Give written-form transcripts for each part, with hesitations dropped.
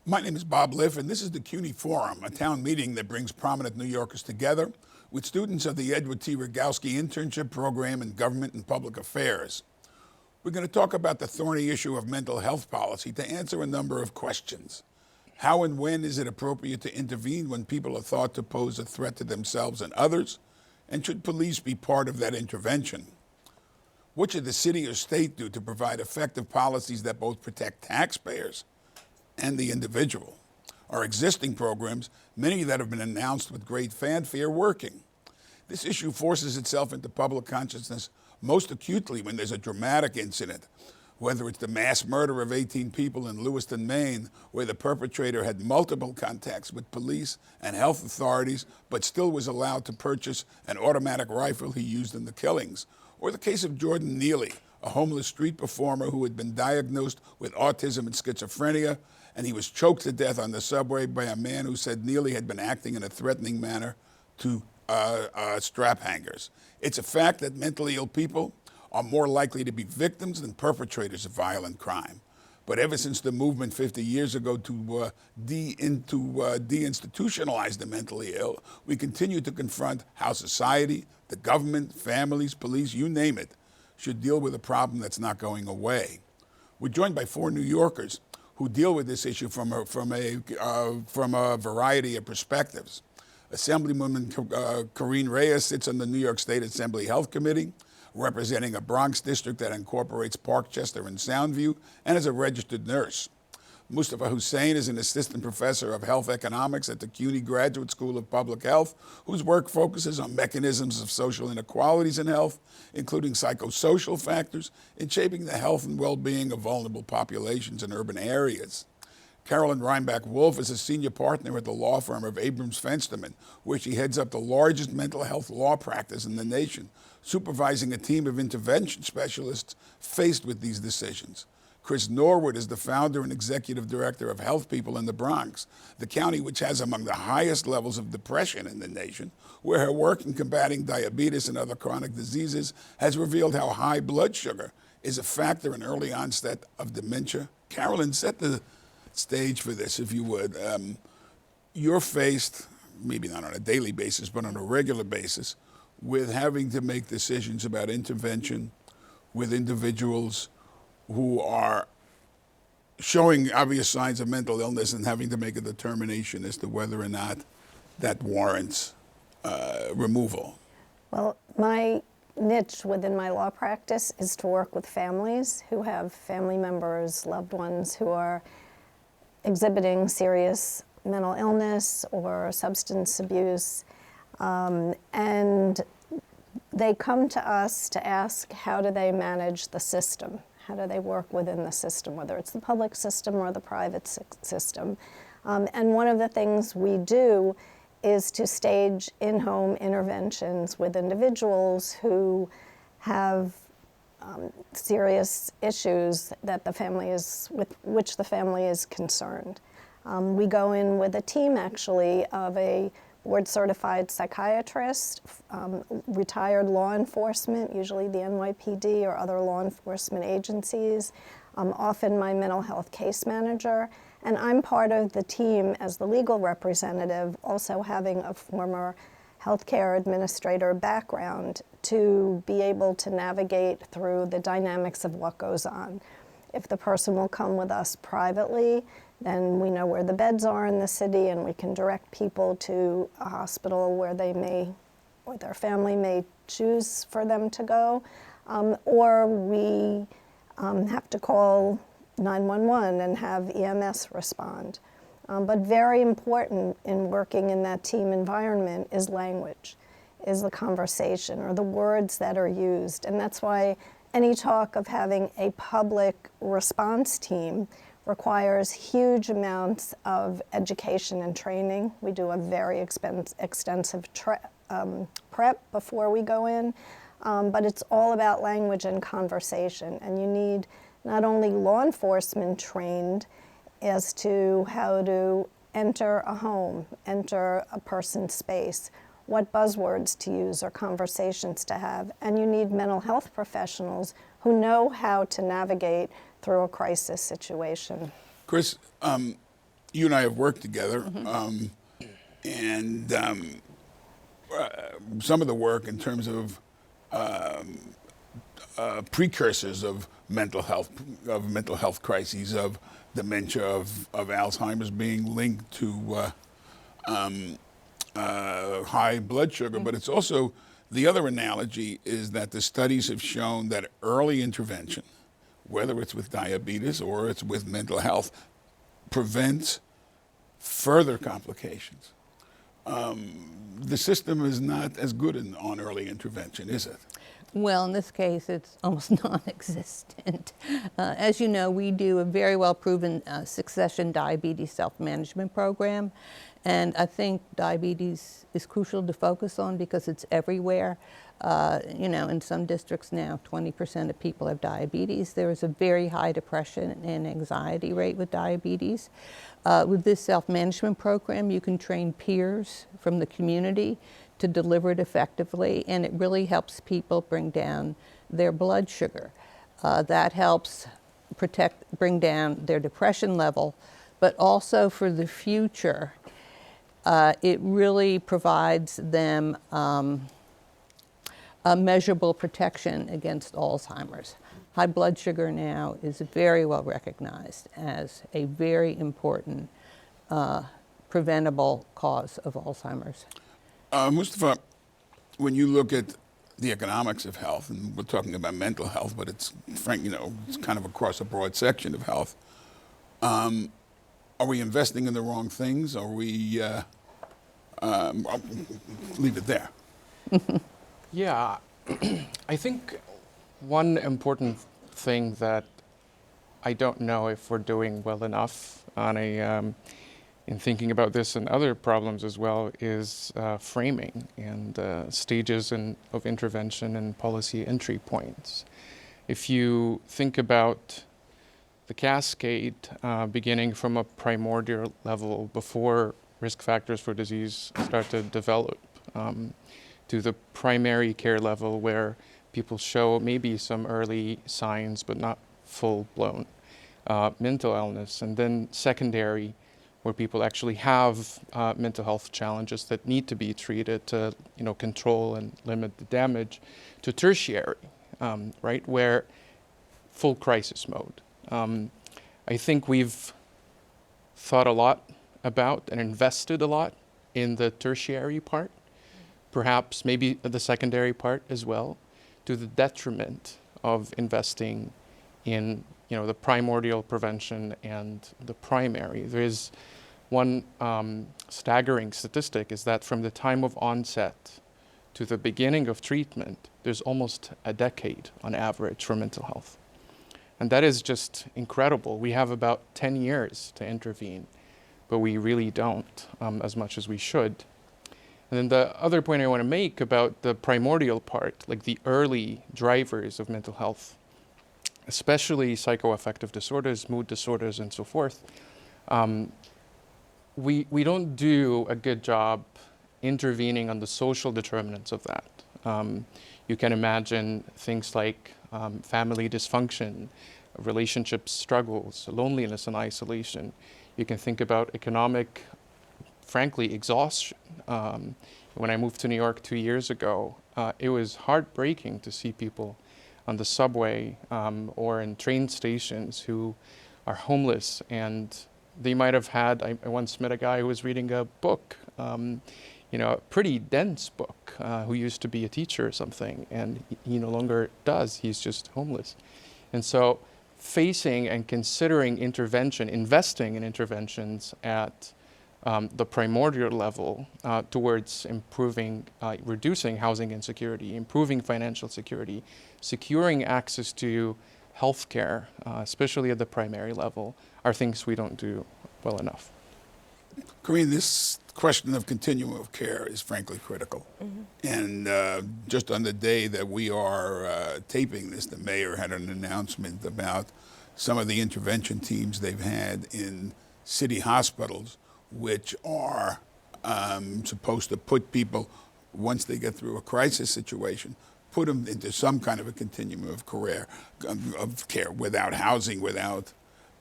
My name is Bob Liff, and this is the CUNY Forum, a town meeting that brings prominent New Yorkers together with students of the Edward T. Rogowski Internship Program in Government and Public Affairs. We're going to talk about the thorny issue of mental health policy to answer a number of questions. How and when is it appropriate to intervene when people are thought to pose a threat to themselves and others? And should police be part of that intervention? What should the city or state do to provide effective policies that both protect taxpayers and the individual? Are existing programs, many that have been announced with great fanfare, working? This issue forces itself into public consciousness most acutely when there's a dramatic incident, whether it's the mass murder of 18 people in Lewiston, Maine, where the perpetrator had multiple contacts with police and health authorities, but still was allowed to purchase an automatic rifle he used in the killings, or the case of Jordan Neely, a homeless street performer who had been diagnosed with autism and schizophrenia, and he was choked to death on the subway by a man who said Neely had been acting in a threatening manner to straphangers. It's a fact that mentally ill people are more likely to be victims than perpetrators of violent crime. But ever since the movement 50 years ago to deinstitutionalize the mentally ill, we continue to confront how society, the government, families, police, you name it, should deal with a problem that's not going away. We're joined by four New Yorkers who deal with this issue from a variety of perspectives. Assemblywoman Corinne Reyes sits on the New York State Assembly Health Committee, representing a Bronx district that incorporates Parkchester and Soundview, and is a registered nurse. Mustafa Hussain is an assistant professor of health economics at the CUNY Graduate School of Public Health, whose work focuses on mechanisms of social inequalities in health, including psychosocial factors in shaping the health and well-being of vulnerable populations in urban areas. Carolyn Reinbach-Wolf is a senior partner at the law firm of Abrams Fensterman, where she heads up the largest mental health law practice in the nation, supervising a team of intervention specialists faced with these decisions. Chris Norwood is the founder and executive director of Health People in the Bronx, the county which has among the highest levels of depression in the nation, where her work in combating diabetes and other chronic diseases has revealed how high blood sugar is a factor in early onset of dementia. Carolyn, set the stage for this, if you would. You're faced, maybe not on a daily basis, but on a regular basis, with having to make decisions about intervention with individuals who are showing obvious signs of mental illness and having to make a determination as to whether or not that warrants removal. Well, my niche within my law practice is to work with families who have family members, loved ones who are exhibiting serious mental illness or substance abuse, and they come to us to ask, how do they manage the system? How do they work within the system, whether it's the public system or the private system? And one of the things we do is to stage in-home interventions with individuals who have serious issues that the family is, with which the family is concerned. We go in with a team, actually, of a board-certified psychiatrist, retired law enforcement, usually the NYPD or other law enforcement agencies, often my mental health case manager, and I'm part of the team as the legal representative, also having a former healthcare administrator background to be able to navigate through the dynamics of what goes on. If the person will come with us privately, then we know where the beds are in the city and we can direct people to a hospital where they may, or their family may choose for them to go, or we have to call 911 and have EMS respond. But very important in working in that team environment is language, is the conversation or the words that are used. And that's why any talk of having a public response team requires huge amounts of education and training. We do a very extensive prep before we go in, but it's all about language and conversation. And you need not only law enforcement trained as to how to enter a home, enter a person's space, what buzzwords to use or conversations to have, and you need mental health professionals who know how to navigate through a crisis situation. Chris, you and I have worked together, and some of the work in terms of precursors of mental health crises, of dementia, of Alzheimer's being linked to high blood sugar. But it's also, the other analogy is that the studies have shown that early intervention, whether it's with diabetes or it's with mental health, prevents further complications. The system is not as good on early intervention, is it? Well, in this case, it's almost non-existent. As you know, we do a very well-proven succession diabetes self-management program, and I think diabetes is crucial to focus on because it's everywhere. In some districts now, 20% of people have diabetes. There is a very high depression and anxiety rate with diabetes. With this self-management program, you can train peers from the community to deliver it effectively, and it really helps people bring down their blood sugar. That helps bring down their depression level, but also for the future, it really provides them a measurable protection against Alzheimer's. High blood sugar now is very well recognized as a very important preventable cause of Alzheimer's. Mustafa, when you look at the economics of health, and we're talking about mental health, but it's it's kind of across a broad section of health. Are we investing in the wrong things? Are we? I'll leave it there. Yeah, I think one important thing that I don't know if we're doing well enough on in thinking about this and other problems as well is framing and stages of intervention and policy entry points. If you think about the cascade beginning from a primordial level before risk factors for disease start to develop to the primary care level where people show maybe some early signs but not full-blown mental illness, and then secondary where people actually have mental health challenges that need to be treated to control and limit the damage, to tertiary, right, where full crisis mode. I think we've thought a lot about and invested a lot in the tertiary part, perhaps maybe the secondary part as well, to the detriment of investing in the primordial prevention and the primary. There is one staggering statistic is that from the time of onset to the beginning of treatment, there's almost a decade on average for mental health. And that is just incredible. We have about 10 years to intervene, but we really don't as much as we should. And then the other point I want to make about the primordial part, like the early drivers of mental health, especially psychoaffective disorders, mood disorders, and so forth, we don't do a good job intervening on the social determinants of that. You can imagine things like family dysfunction, relationship struggles, loneliness and isolation. You can think about economic, frankly, exhaustion. When I moved to New York 2 years ago, it was heartbreaking to see people on the subway or in train stations who are homeless, and they might have had, I once met a guy who was reading a book, a pretty dense book, who used to be a teacher or something, and he no longer does, he's just homeless. And so facing and considering intervention, investing in interventions at the primordial level towards improving, reducing housing insecurity, improving financial security, securing access to healthcare, especially at the primary level, are things we don't do well enough. Corinne, this question of continuum of care is frankly critical. And just on the day that we are taping this, the mayor had an announcement about some of the intervention teams they've had in city hospitals, which are supposed to put people, once they get through a crisis situation, put them into some kind of a continuum of care without housing, without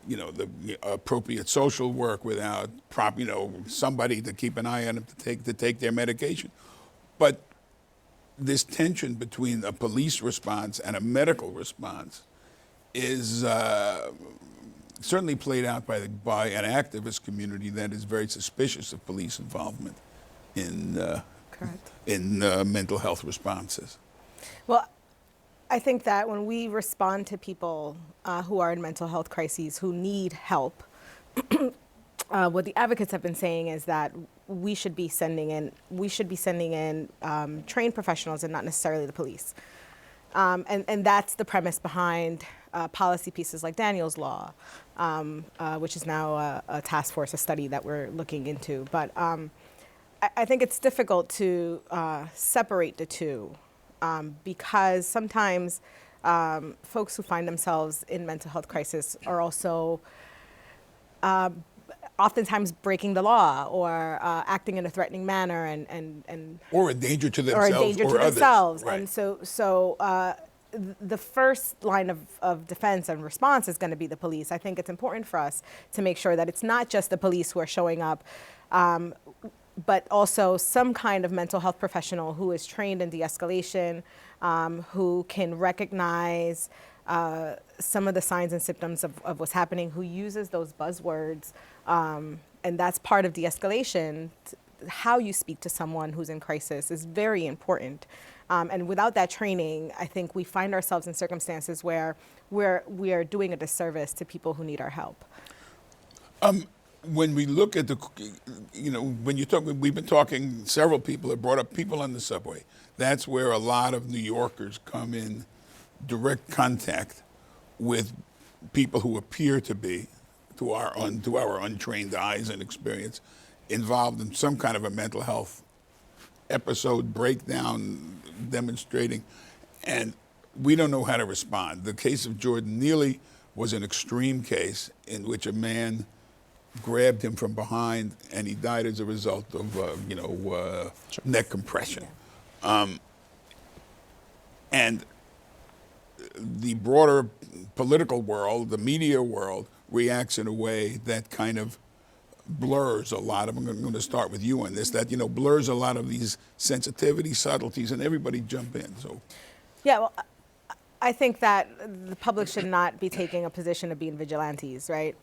the appropriate social work, without somebody to keep an eye on them to take their medication. But this tension between a police response and a medical response is certainly played out by an activist community that is very suspicious of police involvement in mental health responses. Well, I think that when we respond to people who are in mental health crises, who need help, what the advocates have been saying is that we should be sending in trained professionals and not necessarily the police. And that's the premise behind policy pieces like Daniel's Law, which is now a task force, a study that we're looking into. But I think it's difficult to separate the two because sometimes folks who find themselves in mental health crisis are also oftentimes breaking the law or acting in a threatening manner and or a danger to themselves or themselves. Right. And so the first line of defense and response is going to be the police. I think it's important for us to make sure that it's not just the police who are showing up, but also some kind of mental health professional who is trained in de-escalation, who can recognize some of the signs and symptoms of what's happening, who uses those buzzwords. And that's part of de-escalation. How you speak to someone who's in crisis is very important. And without that training, I think we find ourselves in circumstances where we are doing a disservice to people who need our help. When we look at when you talk, we've been talking, several people have brought up people on the subway. That's where a lot of New Yorkers come in direct contact with people who appear to be, to our untrained eyes and experience, involved in some kind of a mental health episode, breakdown, demonstrating, and we don't know how to respond. The case of Jordan Neely was an extreme case in which a man grabbed him from behind and he died as a result of neck compression. And the broader political world, the media world, reacts in a way that kind of blurs a lot of, I'm going to start with you on this, that blurs a lot of these sensitivities, subtleties, and everybody jump in. So, yeah, well, I think that the public should not be taking a position of being vigilantes, right?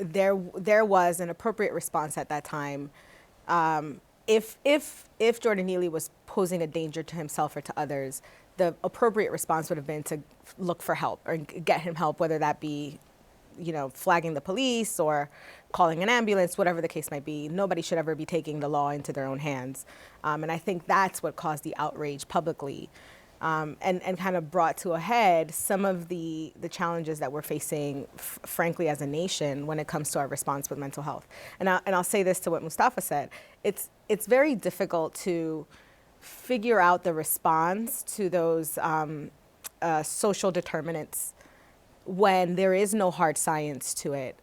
There was an appropriate response at that time. If Jordan Neely was posing a danger to himself or to others, the appropriate response would have been to look for help or get him help, whether that be, flagging the police or calling an ambulance, whatever the case might be. Nobody should ever be taking the law into their own hands. And I think that's what caused the outrage publicly. And kind of brought to a head some of the challenges that we're facing, frankly, as a nation when it comes to our response with mental health. And I'll say this to what Mustafa said. It's very difficult to figure out the response to those social determinants when there is no hard science to it.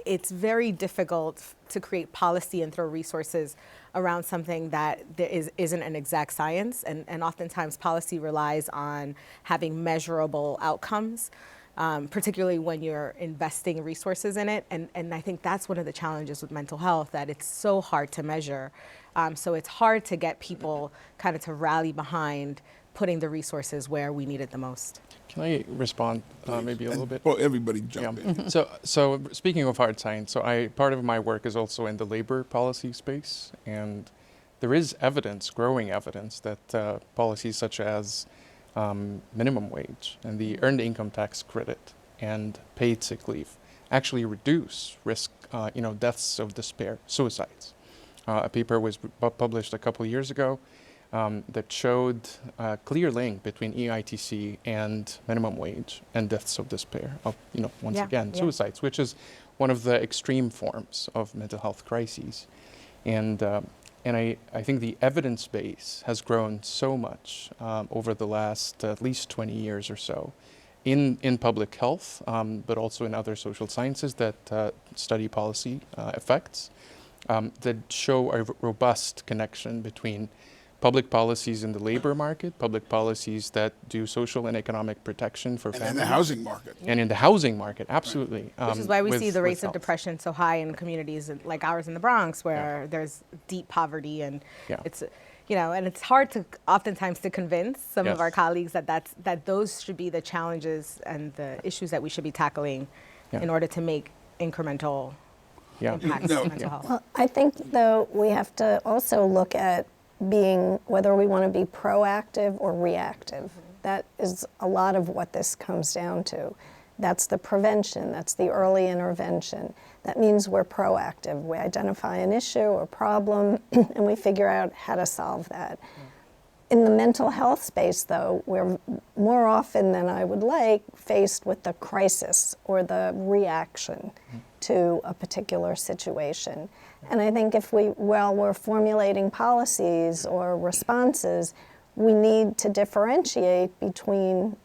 It's very difficult to create policy and throw resources around something that isn't an exact science, and oftentimes policy relies on having measurable outcomes, particularly when you're investing resources in it, and I think that's one of the challenges with mental health, that it's so hard to measure. So it's hard to get people kind of to rally behind putting the resources where we need it the most. Can I respond maybe a little bit? Well, everybody jump in. So speaking of hard science, part of my work is also in the labor policy space, and there is evidence, growing evidence, that policies such as minimum wage and the earned income tax credit and paid sick leave actually reduce risk, deaths of despair, suicides. A paper was published a couple of years ago that showed a clear link between EITC and minimum wage and deaths of despair, suicides, which is one of the extreme forms of mental health crises. And I think the evidence base has grown so much over the last at least 20 years or so in public health, but also in other social sciences that study policy effects, that show a robust connection between public policies in the labor market, public policies that do social and economic protection for And families. in the housing market. And in the housing market, absolutely. Which is why we see the rates of health. depression so high in communities like ours in the Bronx, where there's deep poverty, and Yeah. it's, and it's hard to oftentimes to convince some of Yes. our colleagues that those should be the challenges and the issues that we should be tackling Yeah. in order to make incremental Yeah. impacts No. on mental health. Well, I think, though, we have to also look at being, whether we want to be proactive or reactive. That is a lot of what this comes down to. That's the prevention, that's the early intervention. That means we're proactive. We identify an issue or problem, and we figure out how to solve that. In the mental health space, though, we're more often than I would like faced with the crisis or the reaction to a particular situation. And I think if while we're formulating policies or responses, we need to differentiate between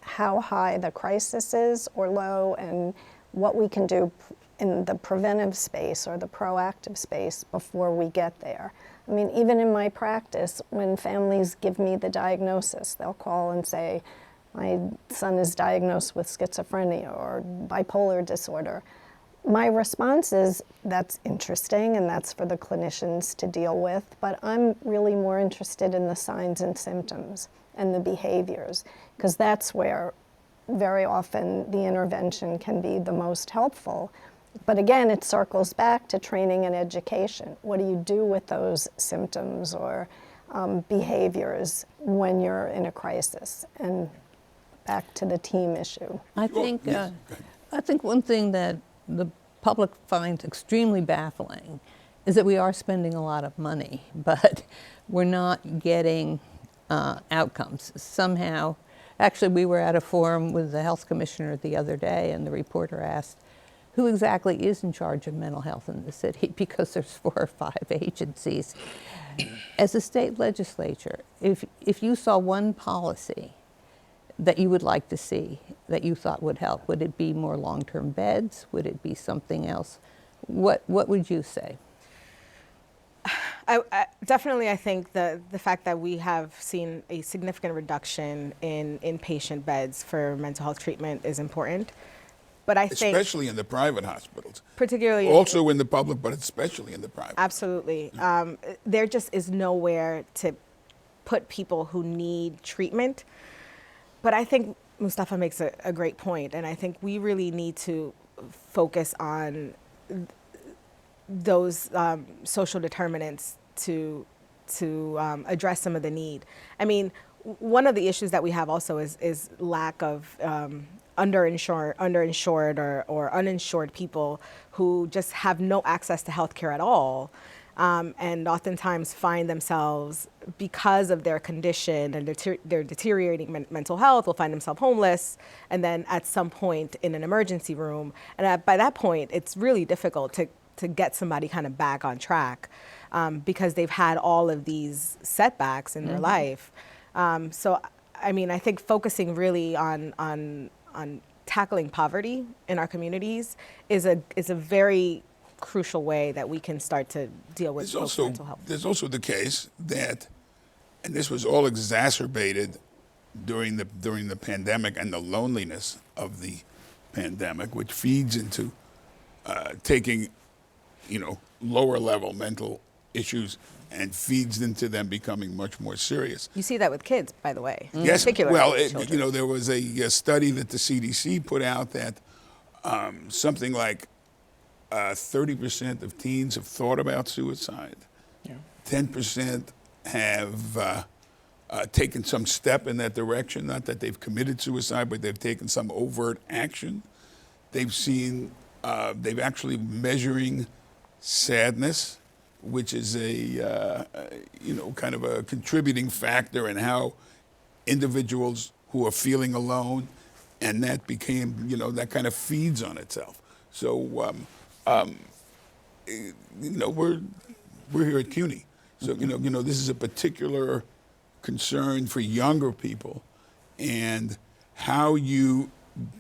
how high the crisis is or low and what we can do in the preventive space or the proactive space before we get there. I mean, even in my practice, when families give me the diagnosis, they'll call and say, my son is diagnosed with schizophrenia or bipolar disorder. My response is, that's interesting and that's for the clinicians to deal with, but I'm really more interested in the signs and symptoms and the behaviors, because that's where very often the intervention can be the most helpful. But again, it circles back to training and education. What do you do with those symptoms or behaviors when you're in a crisis? And back to the team issue. I think, yes. I think one thing that the public finds extremely baffling is that we are spending a lot of money, but we're not getting outcomes. Somehow, actually, we were at a forum with the health commissioner the other day, and the reporter asked, who exactly is in charge of mental health in the city? Because there's 4 or 5 agencies. As a state legislature, if you saw one policy that you would like to see, that you thought would help, would it be more long-term beds? Would it be something else? What would you say? Definitely, I think the fact that we have seen a significant reduction in inpatient beds for mental health treatment is important. But I think, Especially in the private hospitals. particularly Also in the public, but especially in the private. absolutely, there just is nowhere to put people who need treatment. But I think Mustafa makes a great point, and I think we really need to focus on those social determinants to address some of the need. I mean, one of the issues that we have also is lack of underinsured or uninsured people who just have no access to healthcare at all. And oftentimes find themselves, because of their condition and their deteriorating mental health, will find themselves homeless, and then at some point in an emergency room. And by that point, it's really difficult to get somebody kind of back on track because they've had all of these setbacks in their life. So, I mean, I think focusing really on tackling poverty in our communities is a very crucial way that we can start to deal with mental health. There's also the case that, and this was all exacerbated during the pandemic and the loneliness of the pandemic, which feeds into taking, lower level mental issues and feeds into them becoming much more serious. You see that with kids, by the way. Yes, particularly well, with children. there was a study that the CDC put out that something like 30% of teens have thought about suicide. Yeah. 10% have taken some step in that direction. Not that they've committed suicide, but they've taken some overt action. They've seen, they've actually measuring sadness, which is kind of a contributing factor in how individuals who are feeling alone, and that became, that kind of feeds on itself. So, we're here at CUNY, so this is a particular concern for younger people, and how you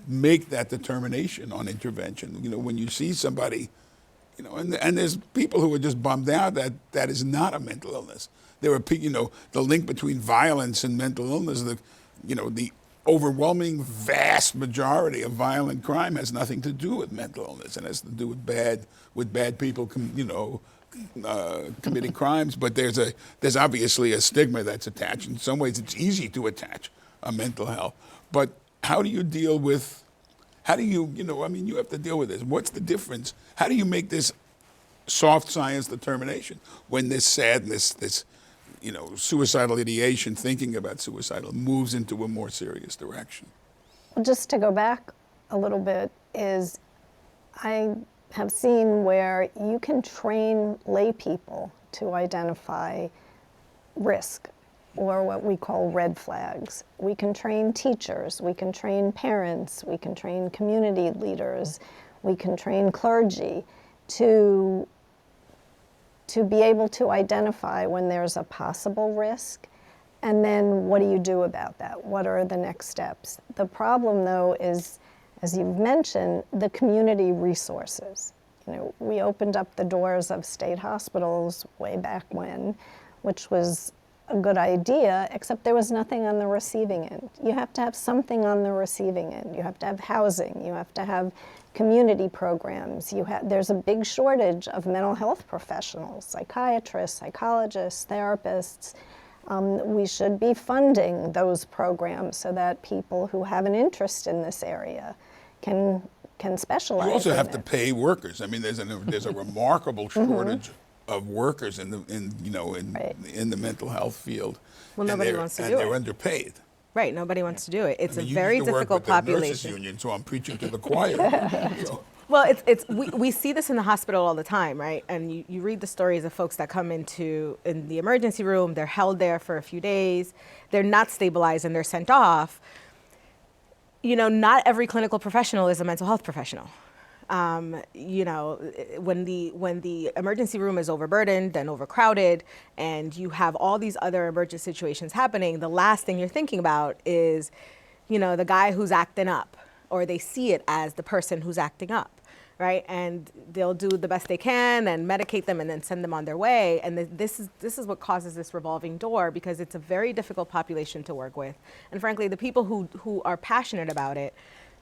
make that determination on intervention. When you see somebody, You know, and there's people who are just bummed out that that is not a mental illness. There are people, you know, the link between violence and mental illness, the overwhelming vast majority of violent crime has nothing to do with mental illness, and has to do with bad people, committing crimes. But there's obviously a stigma that's attached. In some ways, it's easy to attach a mental health. But how do you deal with? How do you, you have to deal with this. What's the difference? How do you make this soft science determination when this sadness, this, suicidal ideation, thinking about suicidal, moves into a more serious direction? Well, just to go back a little bit, is I have seen where you can train lay people to identify risk, or what we call red flags. We can train teachers, we can train parents, we can train community leaders, we can train clergy to be able to identify when there's a possible risk, and then what do you do about that? What are the next steps? The problem, though, is, as you've mentioned, the community resources. We opened up the doors of state hospitals way back when, which was a good idea, except there was nothing on the receiving end. You have to have something on the receiving end. You have to have housing. You have to have community programs. There's a big shortage of mental health professionals, psychiatrists, psychologists, therapists. We should be funding those programs so that people who have an interest in this area can specialize. You also in have it. to pay workers. I mean, there's a remarkable shortage of workers in the mental health field. Well, nobody wants to do and they're it. underpaid. Right, nobody wants to do it. It's I mean, a very you used to work difficult with the nurses population. union, so I'm preaching to the choir. So, Well, we see this in the hospital all the time, right? And you read the stories of folks that come in the emergency room, they're held there for a few days, they're not stabilized and they're sent off. Not every clinical professional is a mental health professional. When the emergency room is overburdened and overcrowded and you have all these other emergent situations happening, the last thing you're thinking about is, the guy who's acting up, or they see it as the person who's acting up, right? And they'll do the best they can and medicate them and then send them on their way. And this is what causes this revolving door, because it's a very difficult population to work with. And frankly, the people who are passionate about it,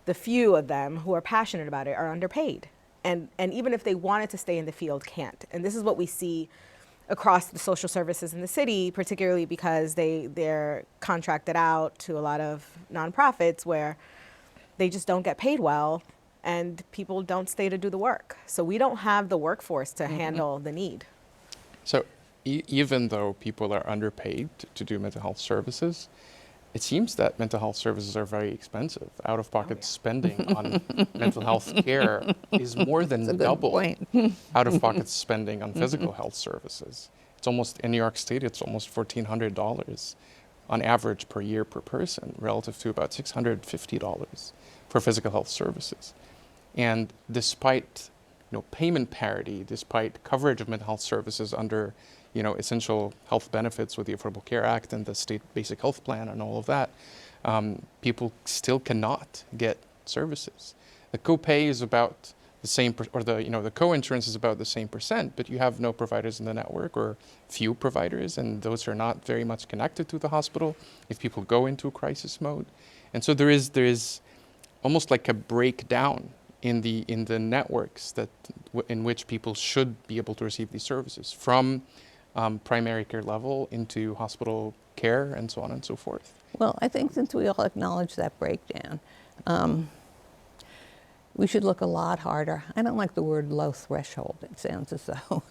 the few of them who are passionate about it, are underpaid. And even if they wanted to stay in the field, can't. And this is what we see across the social services in the city, particularly because they're contracted out to a lot of nonprofits where they just don't get paid well and people don't stay to do the work. So we don't have the workforce to handle the need. So even though people are underpaid to do mental health services, it seems that mental health services are very expensive. Out-of-pocket spending on mental health care is more than double out-of-pocket spending on physical health services. It's almost, in New York State, it's almost $1,400 on average per year per person, relative to about $650 for physical health services. And despite payment parity, despite coverage of mental health services under essential health benefits with the Affordable Care Act and the state basic health plan and all of that, people still cannot get services. The copay is about the same, the co-insurance is about the same %, but you have no providers in the network, or few providers, and those are not very much connected to the hospital if people go into a crisis mode. And so there is almost like a breakdown in the networks in which people should be able to receive these services, from primary care level into hospital care and so on and so forth. Well, I think since we all acknowledge that breakdown, we should look a lot harder. I don't like the word low threshold. It sounds as though,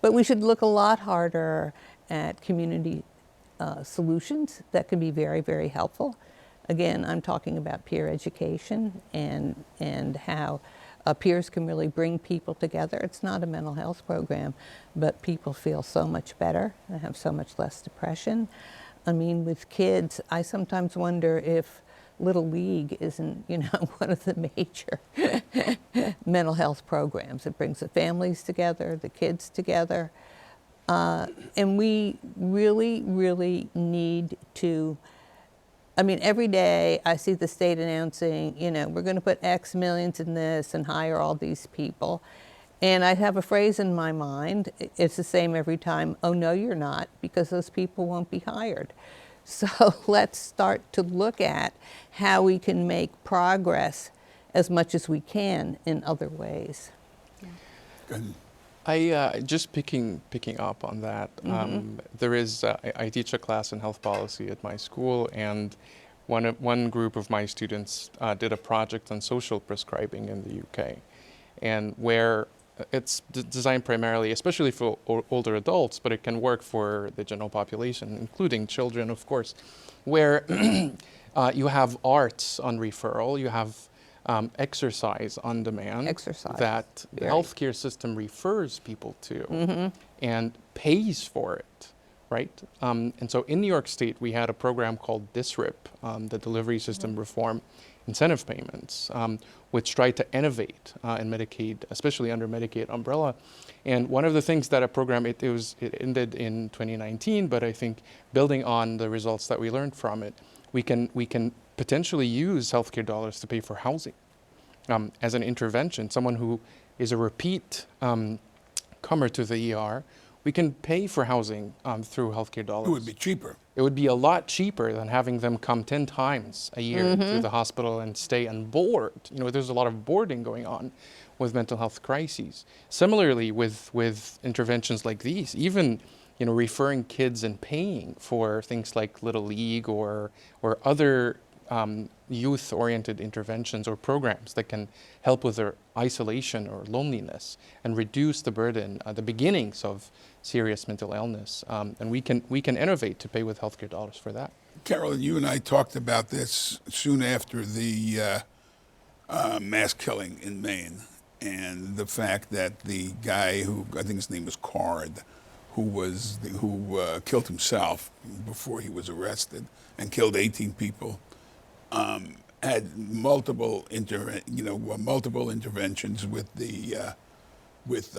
but we should look a lot harder at community solutions that can be very, very helpful. Again, I'm talking about peer education and how peers can really bring people together. It's not a mental health program, but people feel so much better. They have so much less depression. I mean, with kids, I sometimes wonder if Little League isn't, one of the major mental health programs. It brings the families together, the kids together. And we really, really need to, every day I see the state announcing, we're going to put X millions in this and hire all these people. And I have a phrase in my mind, it's the same every time, oh no you're not, because those people won't be hired. So let's start to look at how we can make progress as much as we can in other ways. Good. I just picking up on that. There is I teach a class in health policy at my school, and one group of my students did a project on social prescribing in the UK, and where it's designed primarily, especially for older adults, but it can work for the general population, including children, of course, where you have arts on referral, you have exercise on demand Exercise, that the very. healthcare system refers people to and pays for it, right? And so in New York State, we had a program called DSRIP, the Delivery System Reform Incentive Payments, which tried to innovate in Medicaid, especially under Medicaid umbrella. And one of the things that a program, it ended in 2019, but I think building on the results that we learned from it, we can potentially use healthcare dollars to pay for housing as an intervention. Someone who is a repeat comer to the ER, we can pay for housing through healthcare dollars. It would be cheaper. It would be a lot cheaper than having them come 10 times a year to the hospital and stay and board. You know, there's a lot of boarding going on with mental health crises. Similarly, with interventions like these, even referring kids and paying for things like Little League or other youth-oriented interventions or programs that can help with their isolation or loneliness and reduce the burden at the beginnings of serious mental illness. And we can innovate to pay with healthcare dollars for that. Carolyn, you and I talked about this soon after the mass killing in Maine, and the fact that the guy who, I think his name was Card, who killed himself before he was arrested and killed 18 people, had multiple interventions with the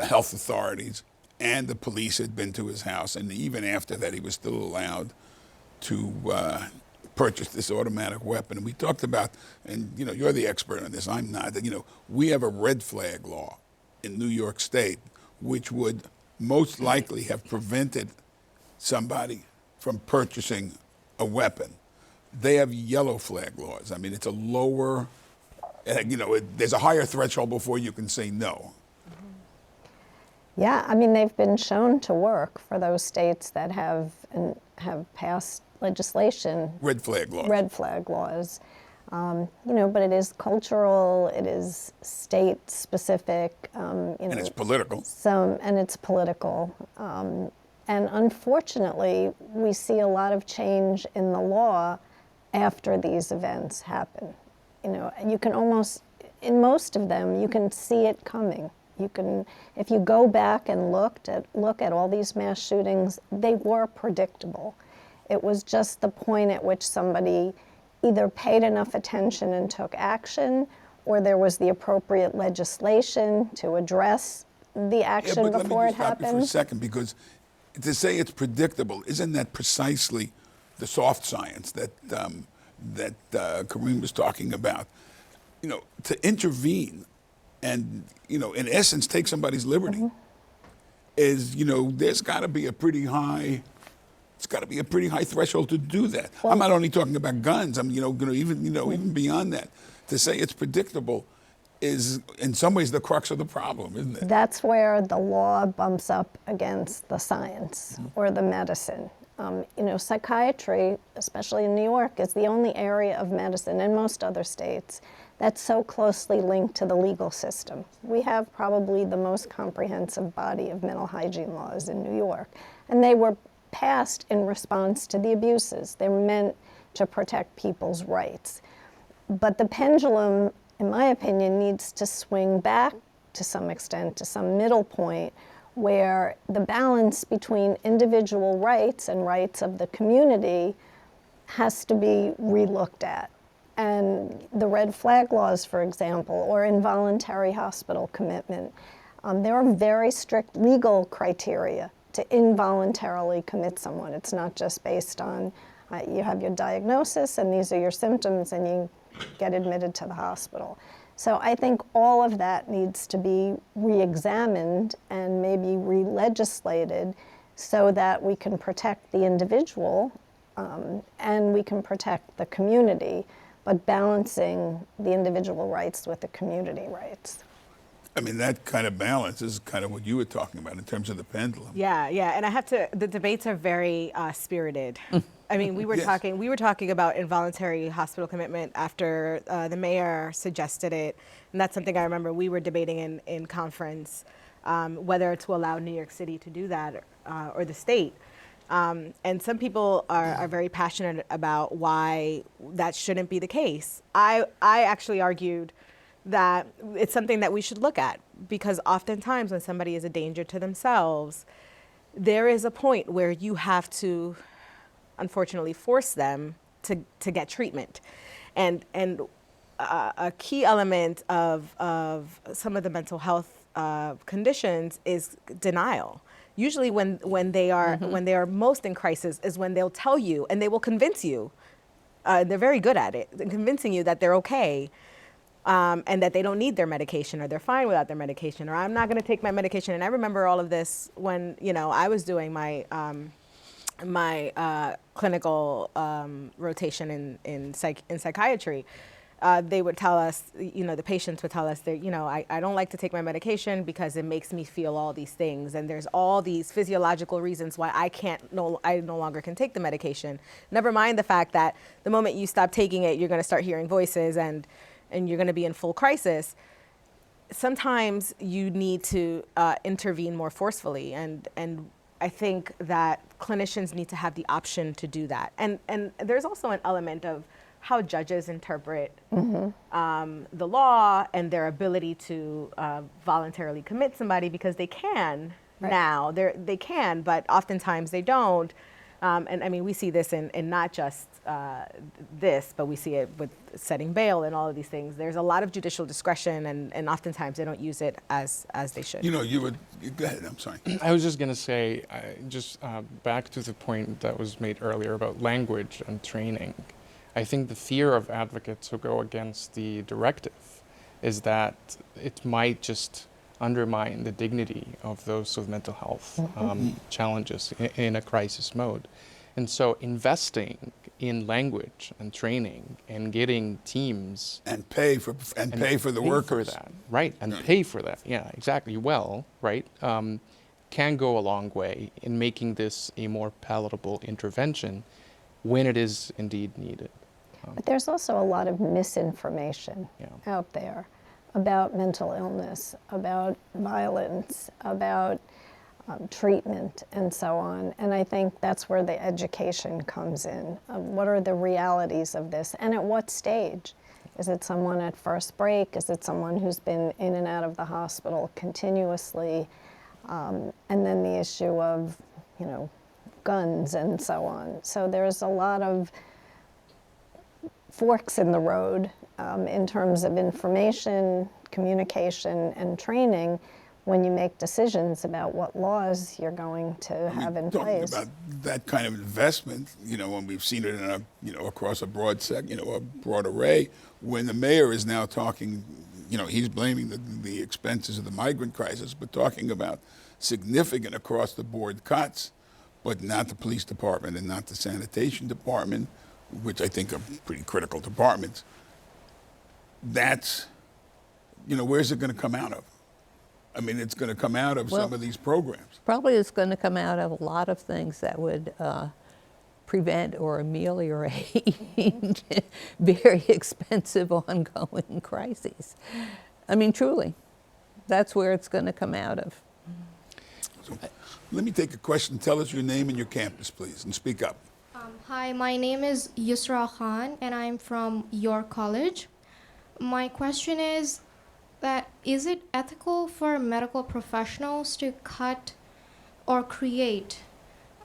health authorities, and the police had been to his house, and even after that, he was still allowed to purchase this automatic weapon. And we talked about, and you're the expert on this, I'm not, that we have a red flag law in New York State, which would most likely have prevented somebody from purchasing a weapon. They have yellow flag laws. I mean, it's a lower, there's a higher threshold before you can say no. Yeah, I mean, they've been shown to work for those states that have passed legislation. Red flag laws. Red flag laws. But it is cultural, it is state specific. And it's political. And it's political. And unfortunately, we see a lot of change in the law after these events happen. You can almost, in most of them, you can see it coming. If you go back and look at all these mass shootings, they were predictable. It was just the point at which somebody either paid enough attention and took action, or there was the appropriate legislation to address the action before it happened. Let me stop you for a second, because to say it's predictable, isn't that precisely the soft science that Kareem was talking about? To intervene and, in essence, take somebody's liberty is, there's got to be a pretty high. It's got to be a pretty high threshold to do that. Well, I'm not only talking about guns. I'm, even beyond that. To say it's predictable is, in some ways, the crux of the problem, isn't it? That's where the law bumps up against the science or the medicine. Psychiatry, especially in New York, is the only area of medicine in most other states that's so closely linked to the legal system. We have probably the most comprehensive body of mental hygiene laws in New York, and they were passed in response to the abuses. They were meant to protect people's rights. But the pendulum, in my opinion, needs to swing back to some extent, to some middle point, where the balance between individual rights and rights of the community has to be relooked at. And the red flag laws, for example, or involuntary hospital commitment, there are very strict legal criteria to involuntarily commit someone. It's not just based on you have your diagnosis and these are your symptoms and you get admitted to the hospital. So I think all of that needs to be re-examined and maybe re-legislated so that we can protect the individual and we can protect the community, but balancing the individual rights with the community rights. I mean, that kind of balance is kind of what you were talking about in terms of the pendulum. Yeah, yeah, and I have to. The debates are very spirited. I mean, we were Yes. talking about involuntary hospital commitment after the mayor suggested it, and that's something I remember we were debating in conference whether to allow New York City to do that or the state. And some people are very passionate about why that shouldn't be the case. I actually argued that it's something that we should look at, because oftentimes when somebody is a danger to themselves, there is a point where you have to, unfortunately, force them to get treatment. And a key element of some of the mental health conditions is denial. Usually when they are most in crisis is when they'll tell you and they will convince you, they're very good at it, convincing you that they're okay. And that they don't need their medication, or they're fine without their medication, or I'm not going to take my medication. And I remember all of this when I was doing my clinical rotation in psychiatry. They would tell us, the patients would tell us that, I don't like to take my medication because it makes me feel all these things, and there's all these physiological reasons why I no longer can take the medication. Never mind the fact that the moment you stop taking it, you're going to start hearing voices and you're going to be in full crisis. Sometimes you need to intervene more forcefully, and I think that clinicians need to have the option to do that. And there's also an element of how judges interpret the law and their ability to voluntarily commit somebody, because they can now. They can, but oftentimes they don't. And I mean, we see this in not just this, but we see it with setting bail and all of these things. There's a lot of judicial discretion, and oftentimes they don't use it as they should. Go ahead, I'm sorry. I was just going to say, back to the point that was made earlier about language and training. I think the fear of advocates who go against the directive is that it might just undermine the dignity of those with mental health challenges in a crisis mode. And so investing in language and training and getting teams And pay for the workers. For that, right, and pay for that, yeah, exactly, well, right, can go a long way in making this a more palatable intervention when it is indeed needed. But there's also a lot of misinformation out there about mental illness, about violence, about treatment, and so on. And I think that's where the education comes in. What are the realities of this, and at what stage? Is it someone at first break? Is it someone who's been in and out of the hospital continuously? And then the issue of, guns and so on. So there's a lot of forks in the road in terms of information, communication, and training when you make decisions about what laws you're going to have in place. Talking about that kind of investment, when we've seen it in across a broad a broad array, when the mayor is now talking, he's blaming the expenses of the migrant crisis, but talking about significant across the board cuts, but not the police department and not the sanitation department, which I think are pretty critical departments. That's, where's it going to come out of? I mean, it's going to come out of some of these programs. Probably it's going to come out of a lot of things that would prevent or ameliorate very expensive ongoing crises. I mean, truly, that's where it's going to come out of. So, let me take a question. Tell us your name and your campus, please, and speak up. Hi, my name is Yusra Khan, and I'm from York College. My question is is it ethical for medical professionals to cut or create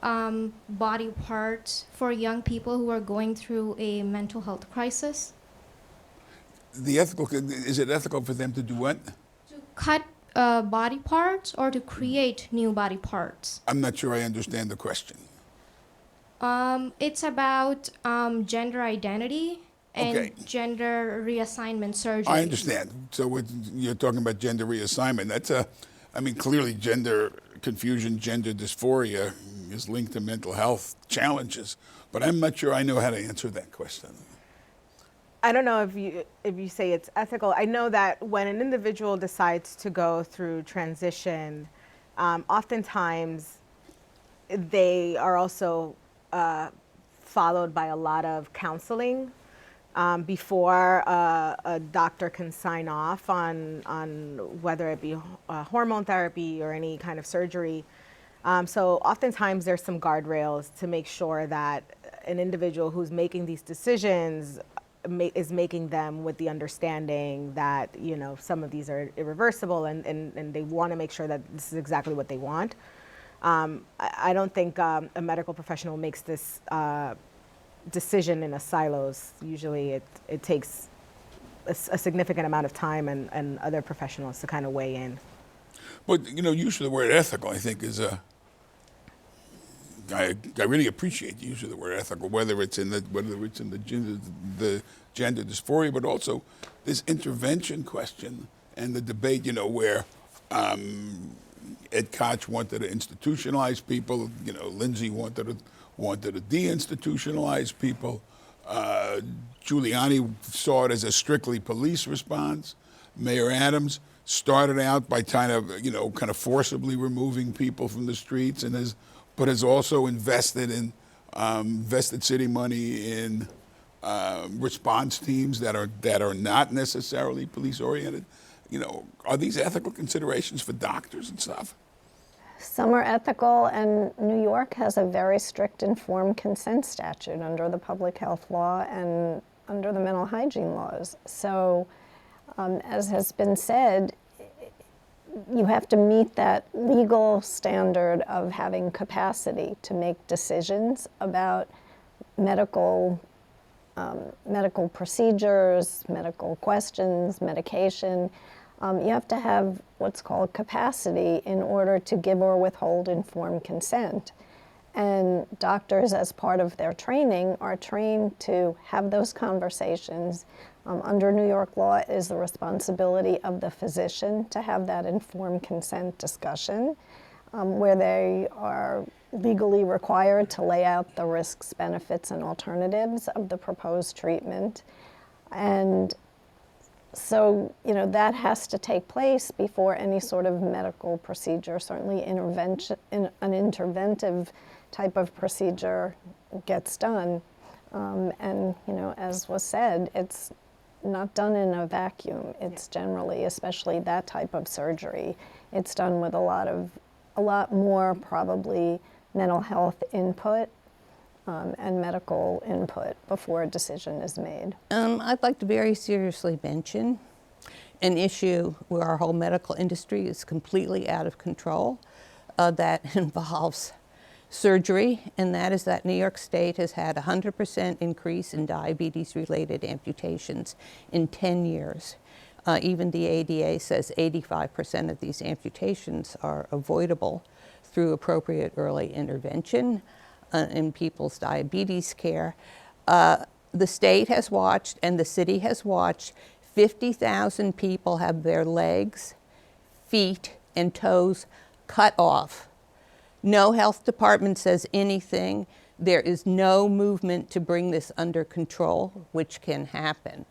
body parts for young people who are going through a mental health crisis? Is it ethical for them to do what? To cut body parts or to create new body parts? I'm not sure I understand the question. It's about gender identity and Okay. gender reassignment surgery. I understand. So you're talking about gender reassignment. Clearly gender confusion, gender dysphoria is linked to mental health challenges, but I'm not sure I know how to answer that question. I don't know if you say it's ethical. I know that when an individual decides to go through transition, oftentimes they are also followed by a lot of counseling before a doctor can sign off on whether it be hormone therapy or any kind of surgery. So oftentimes there's some guardrails to make sure that an individual who's making these decisions is making them with the understanding that, you know, some of these are irreversible and they want to make sure that this is exactly what they want. I don't think a medical professional makes this decision in a silos. Usually it takes a significant amount of time and other professionals to kind of weigh in. But, you know, usually the word ethical, I think, is I really appreciate the use of the word ethical, whether it's in the gender dysphoria, but also this intervention question and the debate, you know, where Ed Koch wanted to institutionalize people, you know, Lindsay wanted to deinstitutionalize people. Giuliani saw it as a strictly police response. Mayor Adams started out by kind of forcibly removing people from the streets, and has also invested city money in response teams that are not necessarily police oriented. You know, are these ethical considerations for doctors and stuff? Some are ethical, and New York has a very strict informed consent statute under the public health law and under the mental hygiene laws. So, as has been said, you have to meet that legal standard of having capacity to make decisions about medical procedures, medical questions, medication. You have to have what's called capacity in order to give or withhold informed consent. And doctors, as part of their training, are trained to have those conversations. Under New York law, it is the responsibility of the physician to have that informed consent discussion, where they are legally required to lay out the risks, benefits, and alternatives of the proposed treatment. And so, you know, that has to take place before any sort of medical procedure, certainly an interventive type of procedure gets done. And, you know, as was said, it's not done in a vacuum. It's generally, especially that type of surgery, it's done with a lot more probably mental health input and medical input before a decision is made. I'd like to very seriously mention an issue where our whole medical industry is completely out of control that involves surgery, and that is that New York State has had a 100% increase in diabetes-related amputations in 10 years. Even the ADA says 85% of these amputations are avoidable through appropriate early intervention in people's diabetes care. The state has watched and the city has watched 50,000 people have their legs, feet, and toes cut off. No health department says anything. There is no movement to bring this under control, which can happen.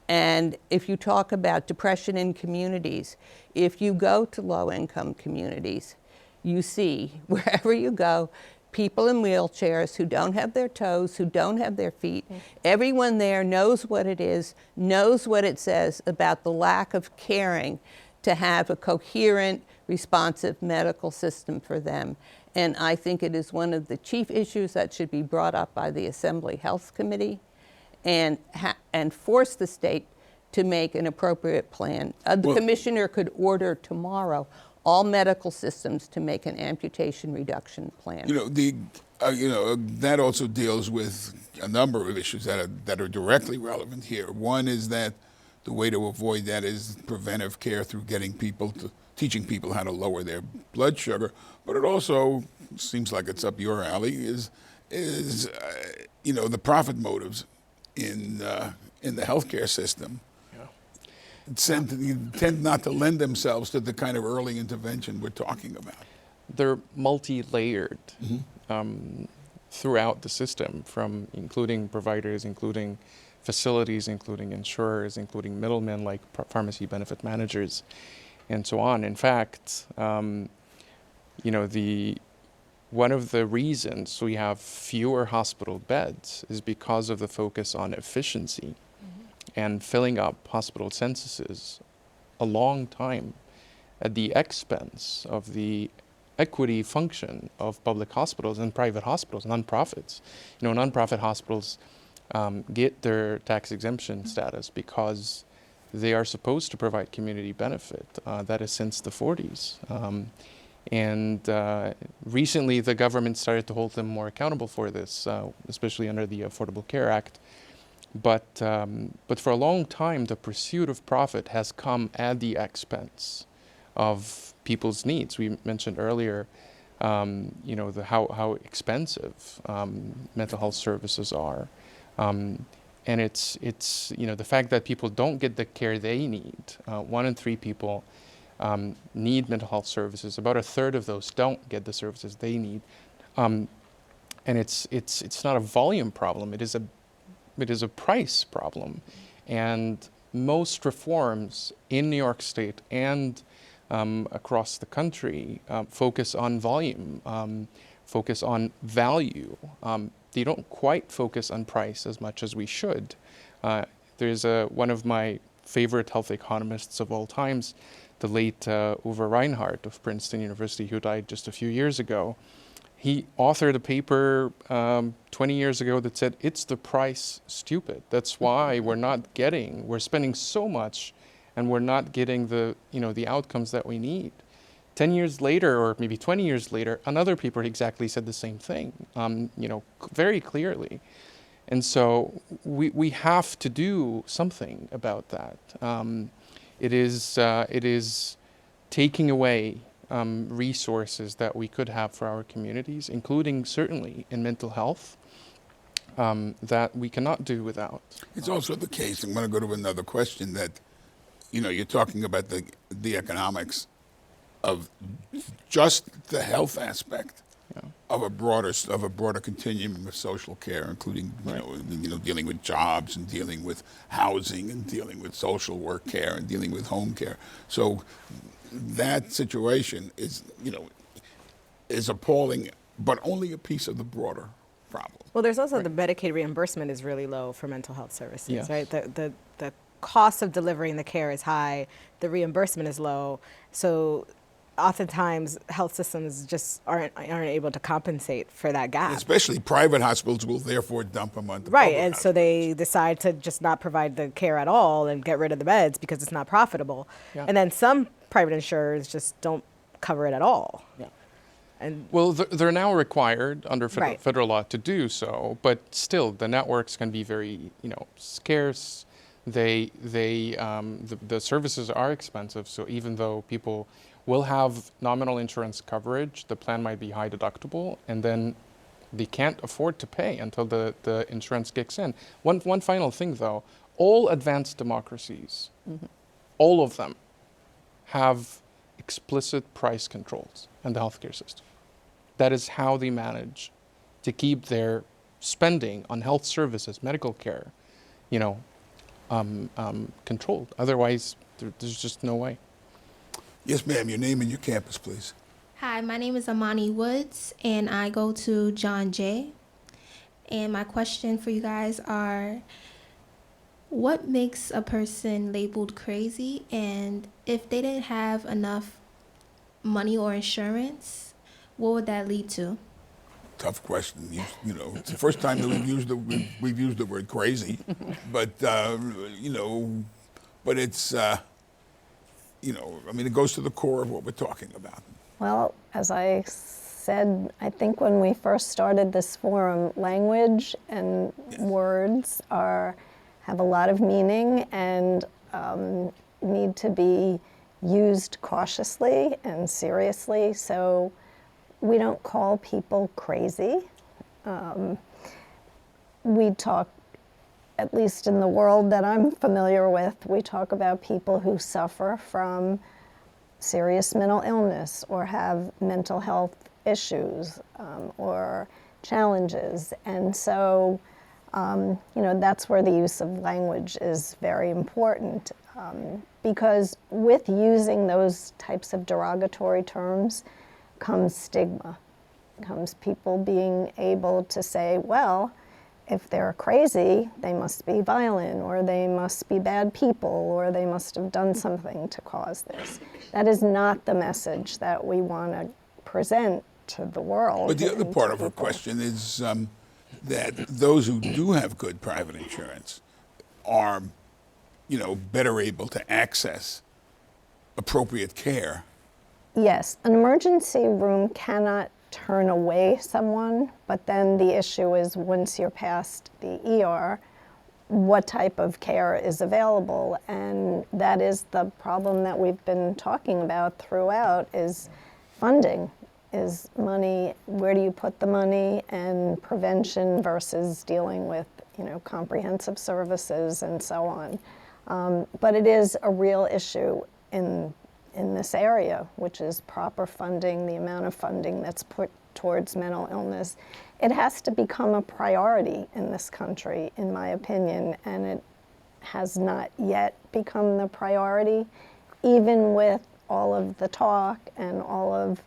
And if you talk about depression in communities, if you go to low-income communities, you see wherever you go, people in wheelchairs who don't have their toes, who don't have their feet. Everyone there knows what it is, knows what it says about the lack of caring to have a coherent, responsive medical system for them. And I think it is one of the chief issues that should be brought up by the Assembly Health Committee and force the state to make an appropriate plan. The commissioner could order tomorrow all medical systems to make an amputation reduction plan. That also deals with a number of issues that are directly relevant here. One is that the way to avoid that is preventive care through teaching people how to lower their blood sugar. But it also seems like it's up your alley. Is the profit motives in in the healthcare system Yeah. tend not to lend themselves to the kind of early intervention we're talking about. They're multi-layered throughout the system, from including providers, including facilities, including insurers, including middlemen like pharmacy benefit managers, and so on. In fact, one of the reasons we have fewer hospital beds is because of the focus on efficiency and filling up hospital censuses a long time at the expense of the equity function of public hospitals and private hospitals, nonprofits. Nonprofit hospitals get their tax exemption status because they are supposed to provide community benefit. That is since the 40s. Recently, the government started to hold them more accountable for this, especially under the Affordable Care Act. But for a long time, the pursuit of profit has come at the expense of people's needs. We mentioned earlier, how expensive mental health services are, and it's the fact that people don't get the care they need. 1 in 3 people need mental health services. About a third of those don't get the services they need, and it's not a volume problem. It is a price problem, and most reforms in New York State and across the country focus on volume, focus on value. They don't quite focus on price as much as we should. There's one of my favorite health economists of all times, the late Uwe Reinhardt of Princeton University, who died just a few years ago. He authored a paper 20 years ago that said, it's the price stupid. That's why we're spending so much and we're not getting the outcomes that we need. 10 years later, or maybe 20 years later, another paper exactly said the same thing, very clearly. And so we have to do something about that. It is taking away resources that we could have for our communities, including certainly in mental health, that we cannot do without. It's also the case, I'm going to go to another question, that you're talking about the economics of just the health aspect of a broader continuum of social care, including dealing with jobs and dealing with housing and dealing with social work care and dealing with home care. So that situation is appalling, but only a piece of the broader problem. Well, there's also the Medicaid reimbursement is really low for mental health services, Yes. right? The cost of delivering the care is high, the reimbursement is low, so oftentimes health systems just aren't able to compensate for that gap. Especially private hospitals will therefore dump them onto Right, public and so hospitals. they decide to just not provide the care at all and get rid of the beds because it's not profitable. Yeah. And then some private insurers just don't cover it at all. Yeah. And Well, they're now required under Right. federal law to do so, but still, the networks can be very, scarce. The services are expensive, so even though people will have nominal insurance coverage, the plan might be high deductible, and then they can't afford to pay until the insurance kicks in. One final thing, though, all advanced democracies, all of them, have explicit price controls in the healthcare system. That is how they manage to keep their spending on health services, medical care, controlled. Otherwise, there's just no way. Yes, ma'am. Your name and your campus, please. Hi, my name is Amani Woods, and I go to John Jay. And my question for you guys are, what makes a person labeled crazy? And if they didn't have enough money or insurance, what would that lead to? Tough question. It's the first time that we've used the word crazy, but but it's it goes to the core of what we're talking about. Well, as I said, I think when we first started this forum, language and words have a lot of meaning and need to be used cautiously and seriously. So we don't call people crazy. We talk at least in the world that I'm familiar with, we talk about people who suffer from serious mental illness or have mental health issues or challenges. And so, that's where the use of language is very important, because with using those types of derogatory terms comes stigma, comes people being able to say, well, if they're crazy, they must be violent, or they must be bad people, or they must have done something to cause this. That is not the message that we want to present to the world. But the other and part to of her people. question is that those who do have good private insurance are, better able to access appropriate care. Yes, an emergency room cannot turn away someone, but then the issue is once you're past the ER, what type of care is available? And that is the problem that we've been talking about throughout, is funding, is money, where do you put the money, and prevention versus dealing with, comprehensive services and so on. But it is a real issue in this area, which is proper funding, the amount of funding that's put towards mental illness. It has to become a priority in this country, in my opinion, and it has not yet become the priority, even with all of the talk and all of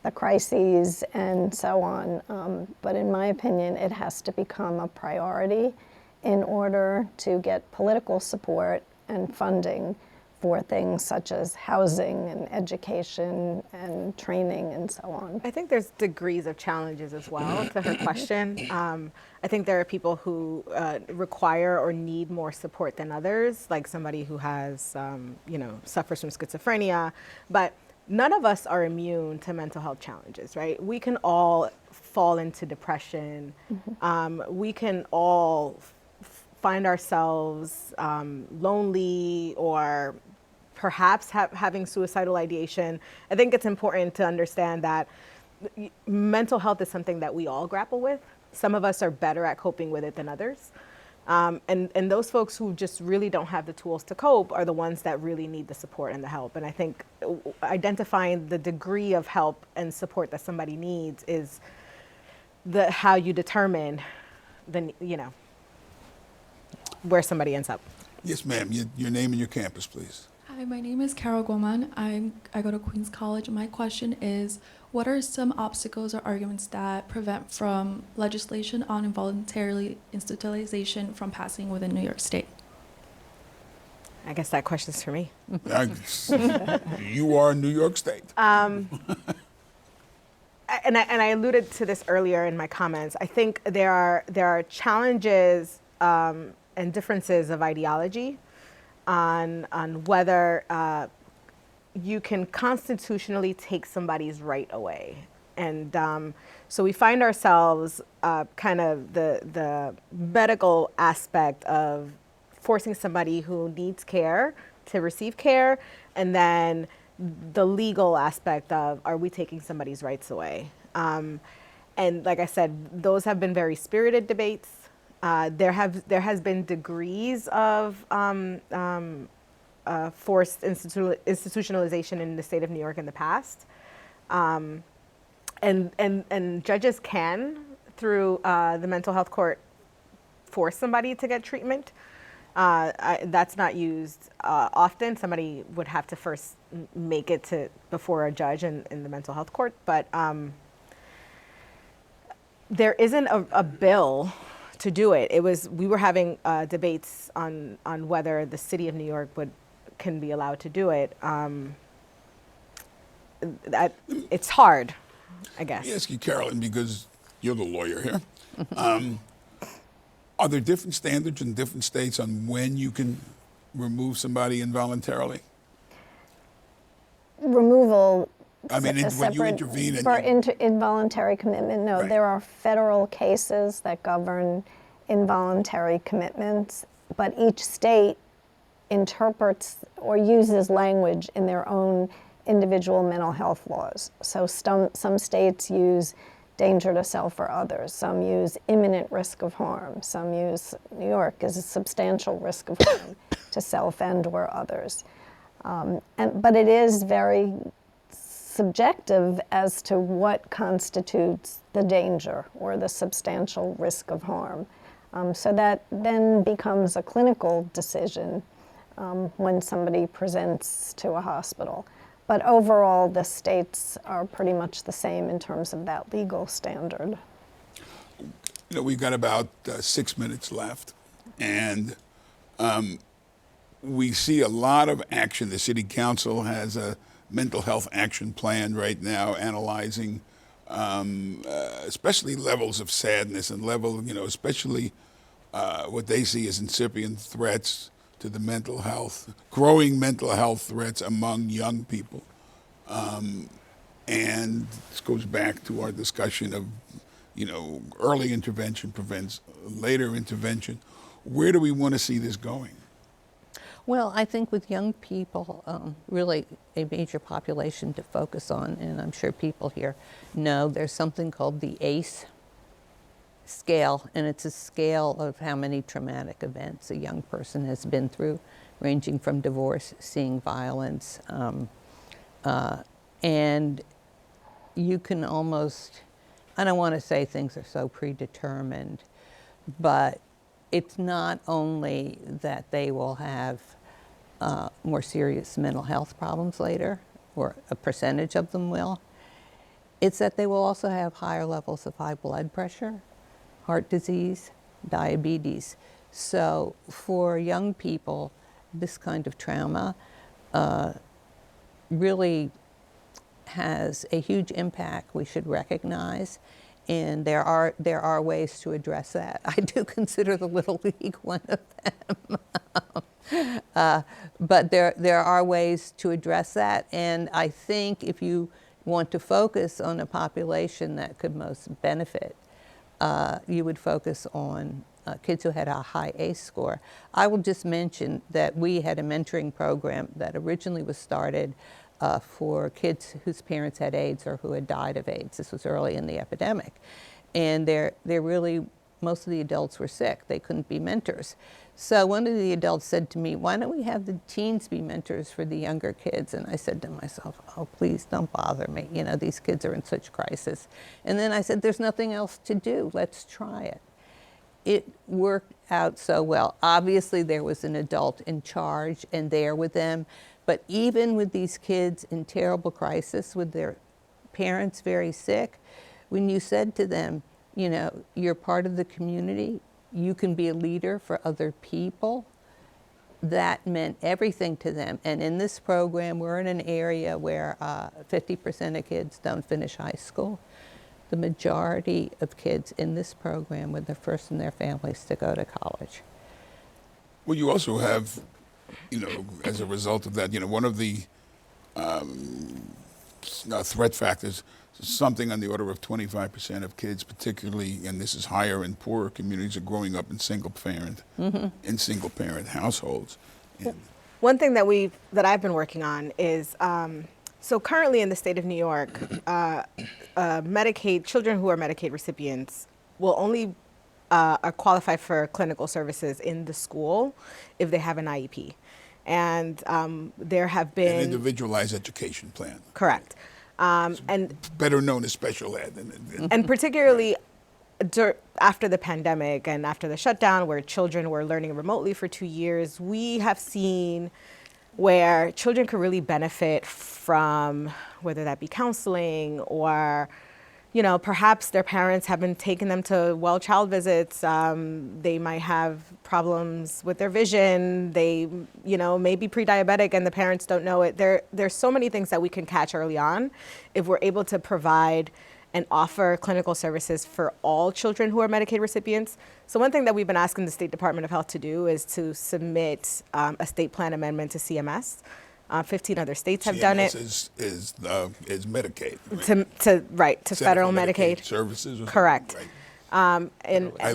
the crises and so on. But in my opinion, it has to become a priority in order to get political support and funding for things such as housing and education and training and so on. I think there's degrees of challenges as well to her question. I think there are people who require or need more support than others, like somebody who has, suffers from schizophrenia, but none of us are immune to mental health challenges, right? We can all fall into depression. We can all find ourselves lonely or perhaps having suicidal ideation. I think it's important to understand that mental health is something that we all grapple with. Some of us are better at coping with it than others. And those folks who just really don't have the tools to cope are the ones that really need the support and the help. And I think identifying the degree of help and support that somebody needs is how you determine where somebody ends up. Yes, ma'am. Your name and your campus, please. Hi, my name is Carol Goman. I go to Queens College. My question is, what are some obstacles or arguments that prevent from legislation on involuntary institutionalization from passing within New York State? I guess that question's for me. You are New York State. And I alluded to this earlier in my comments. I think there are challenges and differences of ideology on whether you can constitutionally take somebody's right away. And so we find ourselves kind of the medical aspect of forcing somebody who needs care to receive care, and then the legal aspect of, are we taking somebody's rights away? And like I said, those have been very spirited debates. There has been degrees of forced institutionalization in the state of New York in the past, and judges can, through the mental health court, force somebody to get treatment. That's not used often. Somebody would have to first make it to before a judge in the mental health court, but there isn't a bill to do it. We were having debates on whether the city of New York can be allowed to do it. It's hard, I guess. Let me ask you, Carolyn, because you're the lawyer here. Are there different standards in different states on when you can remove somebody involuntarily? Removal. I mean, when you intervene for and involuntary commitment, no. Right. There are federal cases that govern involuntary commitments, but each state interprets or uses language in their own individual mental health laws. So some states use danger to self or others. Some use imminent risk of harm. Some use New York as a substantial risk of harm to self and or others. But it is very subjective as to what constitutes the danger or the substantial risk of harm. So that then becomes a clinical decision when somebody presents to a hospital. But overall, the states are pretty much the same in terms of that legal standard. You know, we've got about 6 minutes left, and we see a lot of action. The City Council has a mental health action plan right now, analyzing especially levels of sadness and especially what they see as incipient threats to the mental health, growing mental health threats among young people. And this goes back to our discussion of, early intervention prevents later intervention. Where do we want to see this going? Well, I think with young people, really a major population to focus on, and I'm sure people here know, there's something called the ACE scale, and it's a scale of how many traumatic events a young person has been through, ranging from divorce, seeing violence, and you can almost, I don't want to say things are so predetermined, but it's not only that they will have more serious mental health problems later, or a percentage of them will, it's that they will also have higher levels of high blood pressure, heart disease, diabetes. So for young people, this kind of trauma really has a huge impact we should recognize, and there are ways to address that. I do consider the Little League one of them. But there are ways to address that, and I think if you want to focus on a population that could most benefit, you would focus on kids who had a high ACE score. I will just mention that we had a mentoring program that originally was started for kids whose parents had AIDS or who had died of AIDS. This was early in the epidemic. And they're really, most of the adults were sick. They couldn't be mentors. So one of the adults said to me, why don't we have the teens be mentors for the younger kids? And I said to myself, oh, please don't bother me. These kids are in such crisis. And then I said, there's nothing else to do. Let's try it. It worked out so well. Obviously, there was an adult in charge and there with them. But even with these kids in terrible crisis, with their parents very sick, when you said to them, you're part of the community, you can be a leader for other people, that meant everything to them. And in this program, we're in an area where 50% of kids don't finish high school. The majority of kids in this program were the first in their families to go to college. Well, you also have, as a result of that, one of the threat factors, something on the order of 25% of kids, particularly, and this is higher in poorer communities, are growing up in single-parent households. And one thing that I've been working on is so currently in the state of New York, Medicaid children who are Medicaid recipients will only are qualified for clinical services in the school if they have an IEP. And there have been... An individualized education plan. Correct. And better known as special ed. And particularly after the pandemic and after the shutdown, where children were learning remotely for 2 years, we have seen where children could really benefit from, whether that be counseling or, perhaps their parents haven't taken them to child visits. They might have problems with their vision. They, may be pre-diabetic and the parents don't know it. There's so many things that we can catch early on if we're able to provide and offer clinical services for all children who are Medicaid recipients. So one thing that we've been asking the State Department of Health to do is to submit a state plan amendment to CMS. 15 other states have done it. CMS is Medicaid, right? To Center federal for Medicaid services. Or correct. Right. And I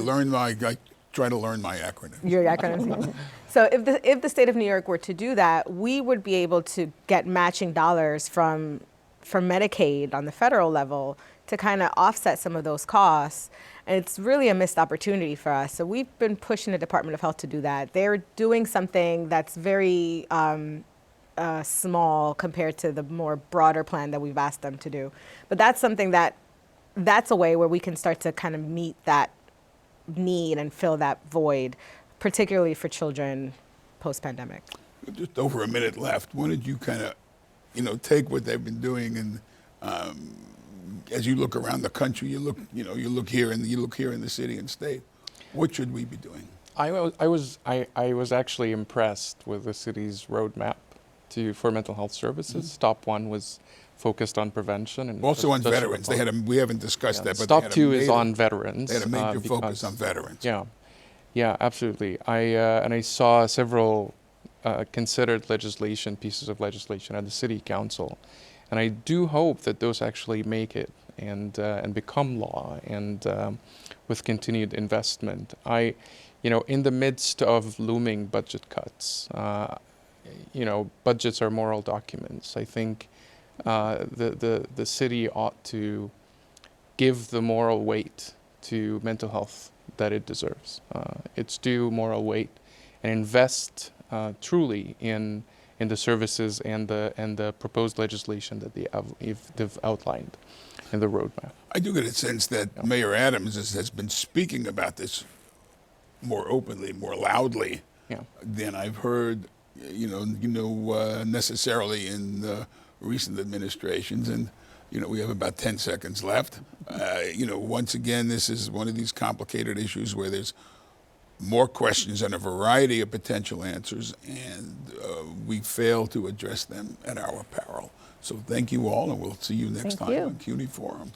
try to learn my acronym. Your acronym. So if the state of New York were to do that, we would be able to get matching dollars from Medicaid on the federal level to kind of offset some of those costs. And it's really a missed opportunity for us. So we've been pushing the Department of Health to do that. They're doing something that's very small compared to the more broader plan that we've asked them to do. But that's something that's a way where we can start to kind of meet that need and fill that void, particularly for children post-pandemic. Just over a minute left. Why don't you kind of, take what they've been doing, and as you look around the country, you look here in the city and state. What should we be doing? I was actually impressed with the city's roadmap for mental health services. Mm-hmm. Stop 1 was focused on prevention and Also on especially veterans. We haven't discussed that, but Stop 2 is on veterans. They had a major focus because- on veterans. Yeah, absolutely. I saw several considered pieces of legislation at the city council, and I do hope that those actually make it and become law, and with continued investment. In the midst of looming budget cuts, budgets are moral documents. I think the city ought to give the moral weight to mental health that it deserves. Its due moral weight, and invest truly in the services and the proposed legislation that they've outlined in the roadmap. I do get a sense that Mayor Adams has been speaking about this more openly, more loudly than I've heard, necessarily in recent administrations. And we have about 10 seconds left. Once again, this is one of these complicated issues where there's more questions and a variety of potential answers, and we fail to address them at our peril. So thank you all, and we'll see you next Thank time you. on CUNY Forum.